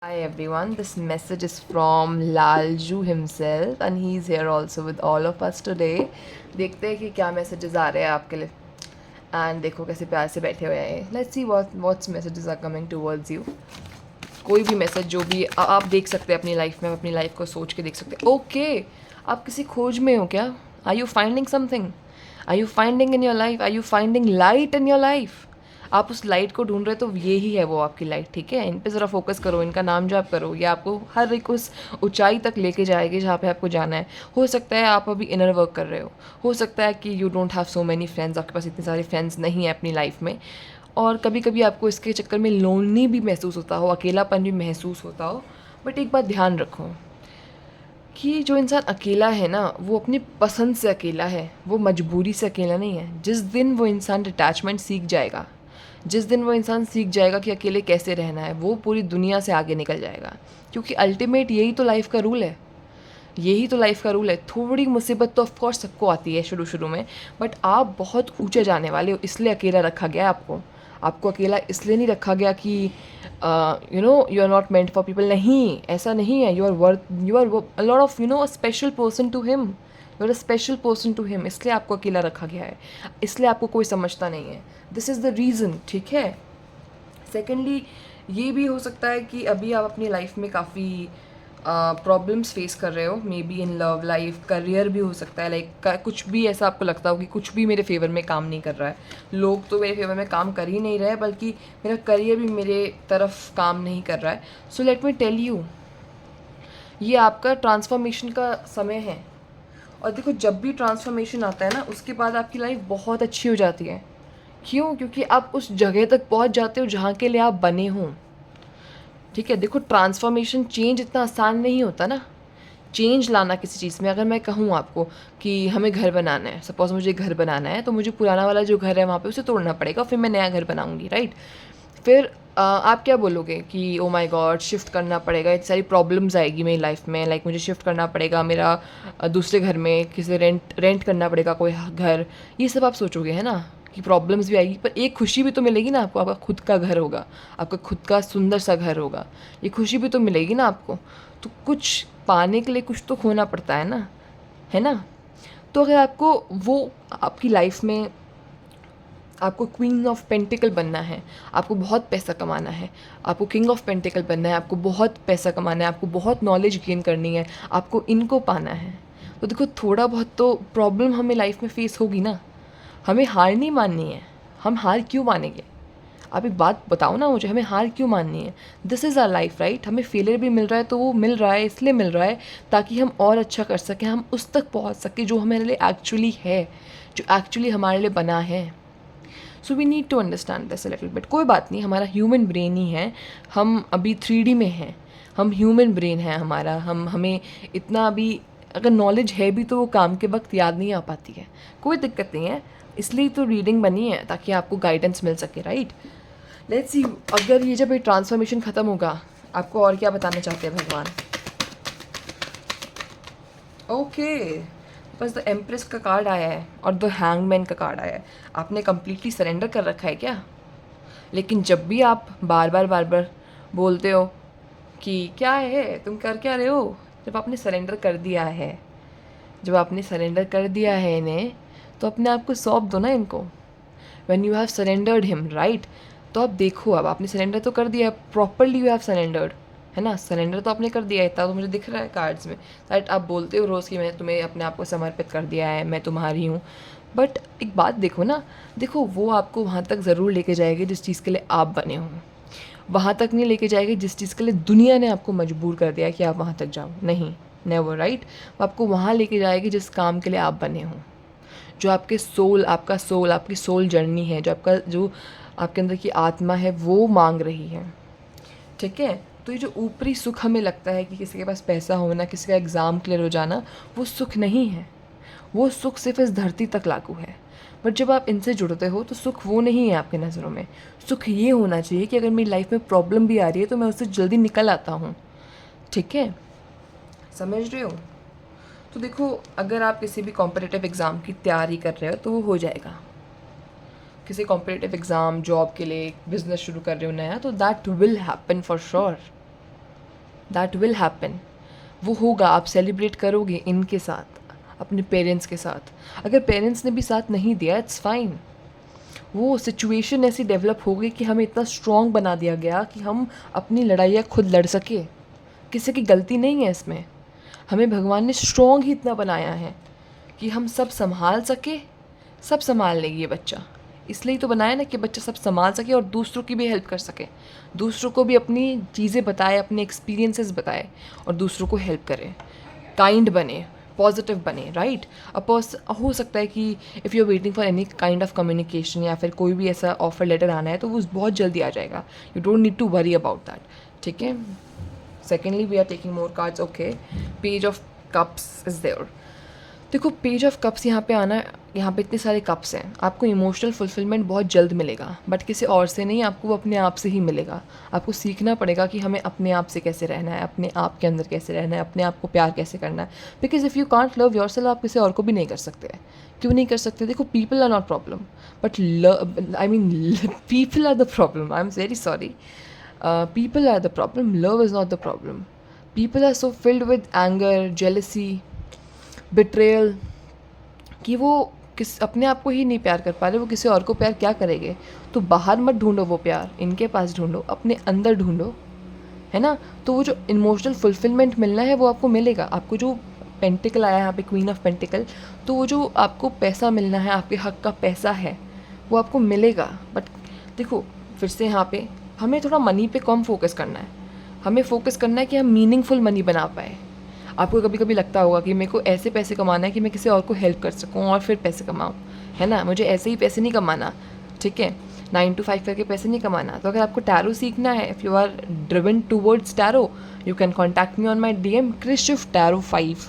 Hi everyone, this message is from Lalju himself and he is here also with all of us today. देखते हैं कि क्या messages आ रहे हैं आपके लिए and देखो कैसे प्यार से बैठे हुए हैं. Let's see what messages are coming towards you. कोई भी मैसेज जो भी आप देख सकते हैं अपनी लाइफ में, अपनी लाइफ को सोच के देख सकते हैं. ओके, आप किसी खोज में हो क्या? Are you finding something? Are you finding in your life? Are you finding light in your life? आप उस लाइट को ढूंढ रहे हो तो ये ही है वो आपकी लाइट. ठीक है, इन पे ज़रा फोकस करो, इनका नाम जाप करो. ये आपको हर एक उस ऊंचाई तक लेके जाएगी जहाँ पे आपको जाना है. हो सकता है आप अभी इनर वर्क कर रहे हो सकता है कि you don't have so many friends, आपके पास इतने सारे फ्रेंड्स नहीं है अपनी लाइफ में, और कभी कभी आपको इसके चक्कर में लोनली भी महसूस होता हो, अकेलापन भी महसूस होता हो. बट एक बात ध्यान रखो कि जो इंसान अकेला है ना, वो अपनी पसंद से अकेला है, वो मजबूरी से अकेला नहीं है. जिस दिन वो इंसान डिटैचमेंट सीख जाएगा, जिस दिन वो इंसान सीख जाएगा कि अकेले कैसे रहना है, वो पूरी दुनिया से आगे निकल जाएगा. क्योंकि अल्टीमेट यही तो लाइफ का रूल है, यही तो लाइफ का रूल है. थोड़ी मुसीबत तो ऑफकोर्स सबको आती है शुरू शुरू में, बट आप बहुत ऊंचे जाने वाले हो, इसलिए अकेला रखा गया है आपको. आपको अकेला इसलिए नहीं रखा गया कि you are not meant for people. नहीं, ऐसा नहीं है. You are a lot of a special person to him. You are a special person to him, इसलिए आपको अकेला रखा गया है, इसलिए आपको कोई समझता नहीं है. This is the reason. ठीक है. सेकेंडली, ये भी हो सकता है कि अभी आप अपनी लाइफ में काफ़ी प्रॉब्लम्स फेस कर रहे हो, may be in love life, career भी हो सकता है. लाइक कुछ भी ऐसा आपको लगता हो कि कुछ भी मेरे फेवर में काम नहीं कर रहा है, लोग तो मेरे फेवर में काम कर ही नहीं रहे हैं, बल्कि मेरा करियर भी मेरे तरफ काम नहीं कर रहा है. So let me tell you, ये आपका ट्रांसफॉर्मेशन का समय है. और देखो, जब भी ट्रांसफॉर्मेशन आता है ना, उसके बाद आपकी लाइफ बहुत अच्छी हो जाती है. क्यों? क्योंकि आप उस जगह तक पहुंच जाते हो जहाँ के लिए आप बने हों. ठीक है. देखो, ट्रांसफॉर्मेशन, चेंज इतना आसान नहीं होता ना. चेंज लाना किसी चीज़ में, अगर मैं कहूँ आपको कि हमें घर बनाना है, सपोज़ मुझे घर बनाना है, तो मुझे पुराना वाला जो घर है वहाँ पे उसे तोड़ना पड़ेगा, फिर मैं नया घर बनाऊँगी, राइट. फिर आप क्या बोलोगे कि ओ माय गॉड, शिफ्ट करना पड़ेगा, इतनी सारी प्रॉब्लम्स आएगी मेरी लाइफ में. लाइक मुझे शिफ्ट करना पड़ेगा, मेरा दूसरे घर में किसी रेंट करना पड़ेगा कोई घर. ये सब आप सोचोगे, है ना, कि प्रॉब्लम्स भी आएगी, पर एक खुशी भी तो मिलेगी ना आपको. आपका खुद का घर होगा, आपका खुद का सुंदर सा घर होगा, ये खुशी भी तो मिलेगी ना आपको. तो कुछ पाने के लिए कुछ तो खोना पड़ता है ना, है ना. तो अगर आपको वो आपकी लाइफ में, आपको क्वीन ऑफ पेंटिकल बनना है, आपको बहुत पैसा कमाना है, आपको किंग ऑफ पेंटिकल बनना है, आपको बहुत पैसा कमाना है, आपको बहुत नॉलेज गेन करनी है, आपको इनको पाना है, तो देखो थोड़ा बहुत तो प्रॉब्लम हमें लाइफ में फेस होगी ना. हमें हार नहीं माननी है. हम हार क्यों मानेंगे? आप एक बात बताओ ना मुझे, हमें हार क्यों माननी है? This is our life, right. हमें फेलियर भी मिल रहा है तो वो मिल रहा है, इसलिए मिल रहा है ताकि हम और अच्छा कर सकें, हम उस तक पहुंच सकें जो हमारे लिए एक्चुअली है, जो एक्चुअली हमारे लिए बना है. So we need to understand this a little bit. कोई बात नहीं, हमारा ह्यूमन ब्रेन ही है, हम अभी 3D में हैं, हम ह्यूमन ब्रेन है हमारा. हमें इतना अभी अगर नॉलेज है भी तो वो काम के वक्त याद नहीं आ पाती है. कोई दिक्कत नहीं है, इसलिए तो रीडिंग बनी है ताकि आपको गाइडेंस मिल सके, राइट. लेट्स सी, अगर ये जब ये ट्रांसफॉर्मेशन ख़त्म होगा, आपको और क्या बताना चाहते हैं भगवान? ओके, बस द एम्प्रेस का कार्ड आया है और द हैंगमैन का कार्ड आया है. आपने कम्प्लीटली सरेंडर कर रखा है क्या? लेकिन जब भी आप बार बार बोलते हो कि क्या है, तुम कर क्या रहे हो, जब आपने सरेंडर कर दिया है, जब आपने सरेंडर कर दिया है इन्हें, तो अपने आप को सौंप दो ना इनको. When you have surrendered him, right. तो अब देखो, अब आपने सरेंडर तो कर दिया है, प्रॉपरली यू हैव सरेंडर्ड, है ना. सरेंडर तो आपने कर दिया है, इतना तो मुझे दिख रहा है कार्ड्स में, राइट. आप बोलते हो रोज़ कि मैंने तुम्हें अपने आप को समर्पित कर दिया है, मैं तुम्हारी हूँ. बट एक बात देखो ना, देखो वो आपको वहाँ तक ज़रूर लेके जाएगी जिस चीज़ के लिए आप बने हो. वहाँ तक नहीं लेके जाएगी जिस चीज़ के लिए दुनिया ने आपको मजबूर कर दिया है कि आप वहाँ तक जाओ. नहीं, नेवर, राइट. वो आपको वहाँ लेके जाएगी जिस काम के लिए आप बने हो, जो आपके सोल, आपका सोल, आपकी सोल जर्नी है, जो आपके अंदर की आत्मा है वो मांग रही है. ठीक है. तो ये जो ऊपरी सुख हमें लगता है कि किसी के पास पैसा होना, किसी का एग्ज़ाम क्लियर हो जाना, वो सुख नहीं है. वो सुख सिर्फ इस धरती तक लागू है. बट जब आप इनसे जुड़ते हो तो सुख वो नहीं है आपकी नज़रों में. सुख ये होना चाहिए कि अगर मेरी लाइफ में प्रॉब्लम भी आ रही है तो मैं उससे जल्दी निकल आता हूँ. ठीक है, समझ रहे हो. तो देखो, अगर आप किसी भी कॉम्पिटिटिव एग्ज़ाम की तैयारी कर रहे हो तो वो हो जाएगा. किसी कॉम्पिटिटिव एग्ज़ाम, जॉब के लिए, बिज़नेस शुरू कर रहे हो नया, तो that will happen for sure. That will happen, वो होगा, आप सेलिब्रेट करोगे इनके साथ, अपने पेरेंट्स के साथ। अगर पेरेंट्स ने भी साथ नहीं दिया, इट्स फाइन। वो सिचुएशन ऐसी डेवलप हो गई कि हमें इतना स्ट्रॉन्ग बना दिया गया कि हम अपनी लड़ाइयाँ खुद लड़ सके। किसी की गलती नहीं है इसमें, हमें भगवान ने स्ट्रॉन्ग ही इतना बनाया है कि हम सब संभाल सके। सब संभाल लेगी ये बच्चा, इसलिए तो बनाया ना कि बच्चा सब संभाल सके और दूसरों की भी हेल्प कर सके, दूसरों को भी अपनी चीज़ें बताए, अपने एक्सपीरियंसेस बताए और दूसरों को हेल्प करे, काइंड बने, पॉजिटिव बने, राइट। हो सकता है कि if you are waiting for any kind of communication या फिर कोई भी ऐसा ऑफर लेटर आना है तो वो बहुत जल्दी आ जाएगा, you don't need to worry about that, ठीक है। Secondly we are taking more cards, okay. Page of cups is there. देखो पेज ऑफ कप्स यहाँ पे आना, यहाँ पे इतने सारे कप्स हैं, आपको इमोशनल फुलफिलमेंट बहुत जल्द मिलेगा, बट किसी और से नहीं, आपको वो अपने आप से ही मिलेगा। आपको सीखना पड़ेगा कि हमें अपने आप से कैसे रहना है, अपने आप के अंदर कैसे रहना है, अपने आप को प्यार कैसे करना है। Because if you can't love your self, आप किसी और को भी नहीं कर सकते। क्यों नहीं कर सकते? देखो people are not problem, but love, I mean people are the problem, I am very sorry, people are the problem, love is not the problem. People are so filled with anger, jealousy, betrayal, कि वो अपने आप को ही नहीं प्यार कर पा रहे, वो किसी और को प्यार क्या करेंगे। तो बाहर मत ढूंढो वो प्यार, इनके पास ढूंढो, अपने अंदर ढूंढो, है ना। तो वो जो इमोशनल फुलफिलमेंट मिलना है वो आपको मिलेगा। आपको जो पेंटिकल आया है यहाँ पे, क्वीन ऑफ पेंटिकल, तो वो जो आपको पैसा मिलना है, आपके हक का पैसा है, वो आपको मिलेगा। बट देखो फिर से यहाँ पे हमें थोड़ा मनी पे कम फोकस करना है, हमें फोकस करना है कि हम मीनिंगफुल मनी बना पाए। आपको कभी कभी लगता होगा कि मेरे को ऐसे पैसे कमाना है कि मैं किसी और को हेल्प कर सकूं और फिर पैसे कमाऊं, है ना। मुझे ऐसे ही पैसे नहीं कमाना, ठीक है, 9 to 5 करके पैसे नहीं कमाना। तो अगर आपको टैरो सीखना है, if you are driven towards tarot, you can contact me on my DM क्रिशिफ tarot 5,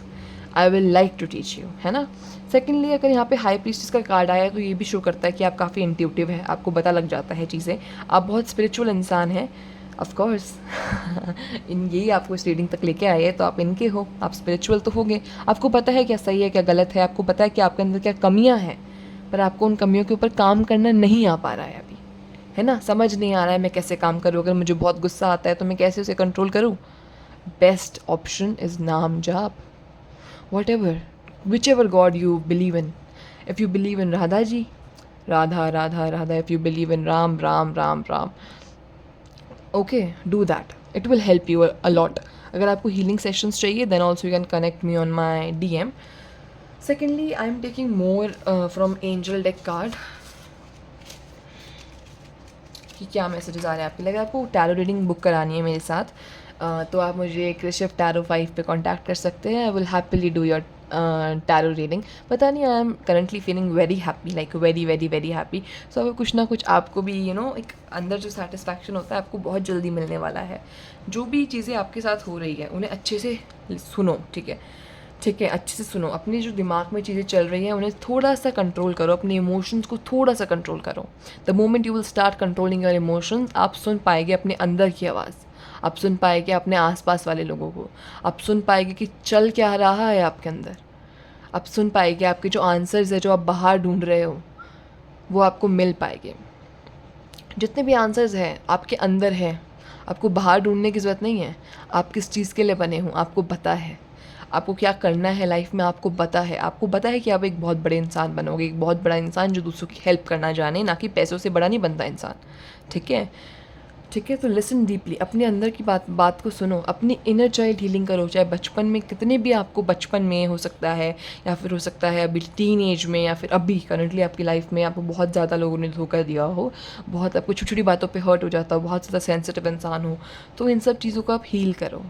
I will like to teach you, है ना। सेकेंडली अगर यहाँ पे हाई प्रीस्टिस का कार्ड आया है तो ये भी शो करता है कि आप काफ़ी इंट्यूटिव है, आपको पता लग जाता है चीज़ें, आप बहुत स्पिरिचुअल इंसान हैं। ऑफ कोर्स इन यही आपको इस रीडिंग तक लेके आए हैं तो आप इनके हो, आप स्पिरिचुअल तो होंगे, आपको पता है क्या सही है क्या गलत है, आपको पता है कि आपके अंदर क्या कमियां हैं, पर आपको उन कमियों के ऊपर काम करना नहीं आ पा रहा है अभी, है ना। समझ नहीं आ रहा है मैं कैसे काम करूँ, अगर मुझे बहुत गुस्सा आता है तो मैं कैसे उसे कंट्रोल करूँ। बेस्ट ऑप्शन इज़ नाम जाप, whatever, whichever god you believe in. If you believe in Radha ji, Radha Radha Radha, if you believe in Ram Ram Ram Ram, okay, do that, it will help you a lot. अगर आपको हीलिंग सेशंस चाहिए then also you can connect me on my DM। Secondly I am taking more from angel deck card कि क्या messages आ रहे हैं आपके लिए। अगर आपको टैरो रीडिंग बुक करानी है मेरे साथ तो आप मुझे क्रिशिफ टैरो 5 पे कांटेक्ट कर सकते हैं। I will happily do your tarot reading. पता नहीं, I am currently feeling very happy, like very very very happy. So अगर कुछ ना कुछ आपको भी एक अंदर जो सेटिस्फैक्शन होता है आपको बहुत जल्दी मिलने वाला है। जो भी चीज़ें आपके साथ हो रही है उन्हें अच्छे से सुनो, ठीक है, ठीक है, अच्छे से सुनो। अपने जो दिमाग में चीज़ें चल रही हैं उन्हें थोड़ा सा कंट्रोल करो, अपने इमोशंस को थोड़ा सा कंट्रोल करो। The moment you will start controlling your emotions, आप सुन पाएंगे अपने अंदर की आवाज़, आप सुन पाएंगे अपने आसपास वाले लोगों को, आप सुन पाएंगे कि चल क्या रहा है आपके अंदर, आप सुन पाएंगे आपके जो आंसर्स है जो आप बाहर ढूंढ रहे हो वो आपको मिल पाएंगे। जितने भी आंसर्स हैं आपके अंदर हैं, आपको बाहर ढूंढने की ज़रूरत नहीं है। आप किस चीज़ के लिए बने हो आपको पता है, आपको क्या करना है लाइफ में आपको पता है। आपको पता है कि आप एक बहुत बड़े इंसान बनोगे, एक बहुत बड़ा इंसान जो दूसरों की हेल्प करना जाने, ना कि पैसों से बड़ा नहीं बनता इंसान, ठीक है, ठीक है। तो लिसन डीपली, अपने अंदर की बात को सुनो, अपनी इनर चाइल्ड हीलिंग करो। चाहे बचपन में कितने भी आपको, बचपन में हो सकता है या फिर हो सकता है अभी टीन एज में या फिर अभी करंटली आपकी लाइफ में आपको बहुत ज़्यादा लोगों ने धोखा दिया हो, बहुत आपको छोटी छोटी बातों पे हर्ट हो जाता हो, बहुत ज़्यादा सेंसिटिव इंसान हो, तो इन सब चीज़ों को आप हील करो।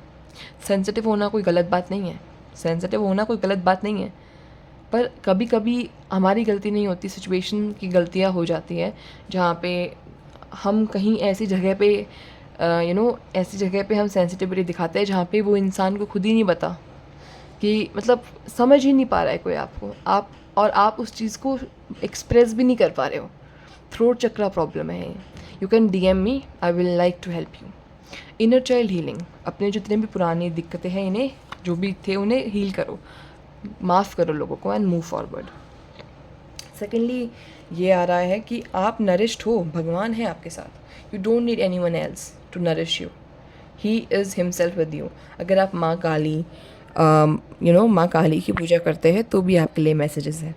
सेंसिटिव होना कोई गलत बात नहीं है, सेंसिटिव होना कोई गलत बात नहीं है, पर कभी कभी हमारी गलती नहीं होती, सिचुएशन की गलतियाँ हो जाती है जहाँ पे हम कहीं ऐसी जगह पे ऐसी जगह पे हम सेंसिटिविटी दिखाते हैं जहाँ पे वो इंसान को खुद ही नहीं पता कि मतलब समझ ही नहीं पा रहा है कोई आपको, आप उस चीज़ को एक्सप्रेस भी नहीं कर पा रहे हो। थ्रोट चक्रा प्रॉब्लम है। You can DM me, I will like to help you. Inner child healing, अपने जितने भी पुरानी दिक्कतें हैं इन्हें जो भी थे उन्हें हील करो, माफ़ करो लोगों को एंड मूव फॉरवर्ड। सेकेंडली ये आ रहा है कि आप नरिश्ड हो, भगवान है आपके साथ, you don't need anyone else to nourish you, he is himself with you. अगर आप माँ काली माँ काली की पूजा करते हैं तो भी आपके लिए मैसेजेस है,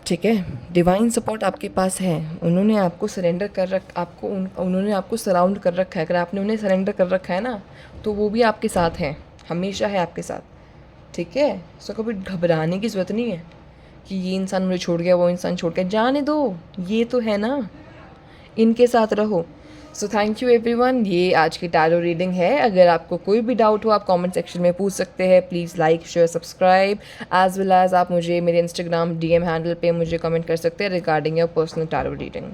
ठीक है। डिवाइन सपोर्ट आपके पास है, उन्होंने आपको सरेंडर कर उन्होंने आपको सराउंड कर रखा है। अगर आपने उन्हें सरेंडर कर रखा है ना, तो वो भी आपके साथ हैं, हमेशा है आपके साथ, ठीक है। सो कभी घबराने की ज़रूरत नहीं है कि ये इंसान मुझे छोड़ गया, वो इंसान छोड़ गया, जाने दो, ये तो है ना, इनके साथ रहो। सो थैंक यू एवरीवन, ये आज की टैरो रीडिंग है। अगर आपको कोई भी डाउट हो आप कमेंट सेक्शन में पूछ सकते हैं। Please like share subscribe as well as आप मुझे मेरे इंस्टाग्राम DM हैंडल पे मुझे कमेंट कर सकते हैं regarding your personal tarot reading.